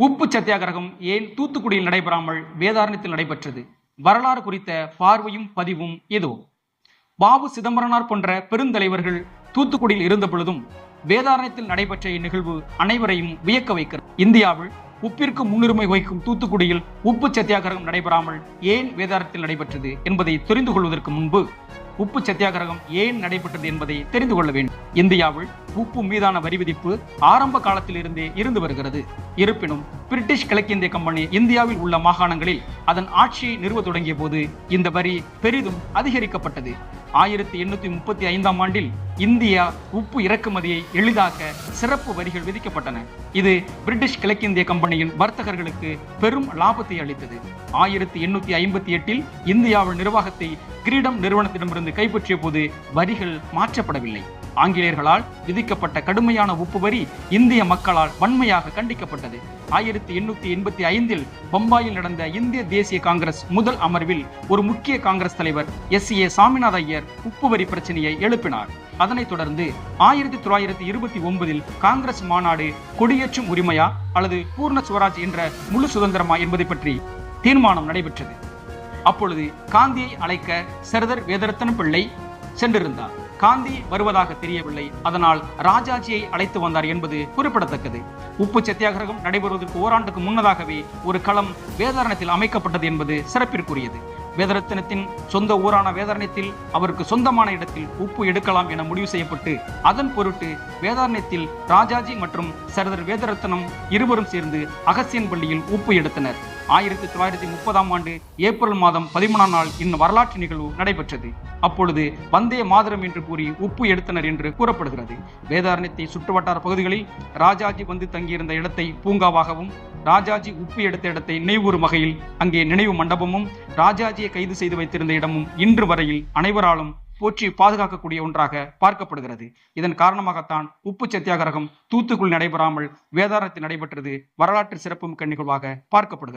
உப்பு சத்தியாகிரகம் ஏன் தூத்துக்குடியில் நடைபெறாமல் வேதாரண்யத்தில் நடைபெற்றது? வரலாறு குறித்த பார்வையும் பதிவும் இதோ. பாபு சிதம்பரனார் போன்ற பெருந்தலைவர்கள் தூத்துக்குடியில் இருந்த பொழுதும் வேதாரண்யத்தில் நடைபெற்ற இந்நிகழ்வு அனைவரையும் வியக்க வைக்கிறது. இந்தியாவில் உப்பிற்கு முன்னுரிமை வகிக்கும் தூத்துக்குடியில் உப்பு சத்தியாகிரகம் நடைபெறாமல் ஏன் வேதாரண்யத்தில் நடைபெற்றது என்பதை தெரிந்து கொள்வதற்கு முன்பு உப்பு சத்தியாகிரகம் ஏன் நடைபெற்றது என்பதை தெரிந்து கொள்ள வேண்டும். இந்தியாவில் உப்பு மீதான வரி விதிப்பு ஆரம்ப காலத்தில் இருந்தே இருந்து வருகிறது. இருப்பினும் பிரிட்டிஷ் கிழக்கிந்திய கம்பெனி இந்தியாவில் உள்ள மாகாணங்களில் அதன் ஆட்சியை நிறுவ தொடங்கிய போது இந்த வரி பெரிதும் அதிகரிக்கப்பட்டது. 1835ஆம் ஆண்டில் இந்தியா உப்பு இறக்குமதியை எளிதாக்க சிறப்பு வரிகள் விதிக்கப்பட்டன. இது பிரிட்டிஷ் கிழக்கிந்திய கம்பெனியின் வர்த்தகர்களுக்கு பெரும் லாபத்தை அளித்தது. 1858இல் இந்தியாவின் நிர்வாகத்தை கிரீடம் நிறுவனத்திடமிருந்து கைப்பற்றிய போது வரிகள் மாற்றப்படவில்லை. ஆங்கிலேயர்களால் விதிக்கப்பட்ட கடுமையான உப்பு வரி இந்திய மக்களால் வன்மையாக கண்டிக்கப்பட்டது. 1885இல் பம்பாயில் நடந்த இந்திய தேசிய காங்கிரஸ் முதல் அமர்வில் ஒரு முக்கிய காங்கிரஸ் தலைவர் எஸ்.ஏ. சாமிநாத ஐயர் உப்பு வரி பிரச்சனையை எழுப்பினார். அதனைத் தொடர்ந்து 1929இல் காங்கிரஸ் மாநாடு கொடியேற்றும் உரிமையா அல்லது பூர்ண சுவராஜ் என்ற முழு சுதந்திரமா என்பதை பற்றி தீர்மானம் நடைபெற்றது. அப்பொழுது காந்தியை அழைக்க சர்தார் வேதரத்ன பிள்ளை சென்றிருந்தார். காந்தி வருவதாக தெரியவில்லை. அதனால் ராஜாஜியை அழைத்து வந்தார் என்பது குறிப்பிடத்தக்கது. உப்பு சத்தியாகிரகம் நடைபெறுவதற்கு ஓராண்டுக்கு முன்னதாகவே ஒரு களம் வேதாரண்யத்தில் அமைக்கப்பட்டது என்பது சிறப்பிற்குரியது. வேதரத்னத்தின் சொந்த ஊரான வேதாரண்யத்தில் அவருக்கு சொந்தமான இடத்தில் உப்பு எடுக்கலாம் என முடிவு செய்யப்பட்டு அதன் பொருட்டு வேதாரண்யத்தில் ராஜாஜி மற்றும் சர்தார் வேதரத்னம் இருவரும் சேர்ந்து அகசியன் பள்ளியில் உப்பு எடுத்தனர். 1930ஆம் ஆண்டு ஏப்ரல் மாதம் 13ஆம் நாள் வரலாற்று நிகழ்வு நடைபெற்றது. அப்பொழுது வந்தே மாதரம் என்று கூறி உப்பு எடுத்தனர் என்று கூறப்படுகிறது. வேதாரண்யத்தை சுற்றுவட்டார பகுதிகளில் ராஜாஜி வந்து தங்கியிருந்த இடத்தை பூங்காவாகவும், ராஜாஜி உப்பு எடுத்த இடத்தை நினைவுறும் வகையில் அங்கே நினைவு மண்டபமும், ராஜாஜியை கைது செய்து வைத்திருந்த இடமும் இன்று வரையில் அனைவராலும் போற்றி பாதுகாக்கக்கூடிய ஒன்றாக பார்க்கப்படுகிறது. இதன் காரணமாகத்தான் உப்பு சத்தியாகிரகம் தூத்துக்குள் நடைபெறாமல் வேதாரண்யத்தில் நடைபெற்றது வரலாற்று சிறப்புமிக்க நிகழ்வாக பார்க்கப்படுகிறது.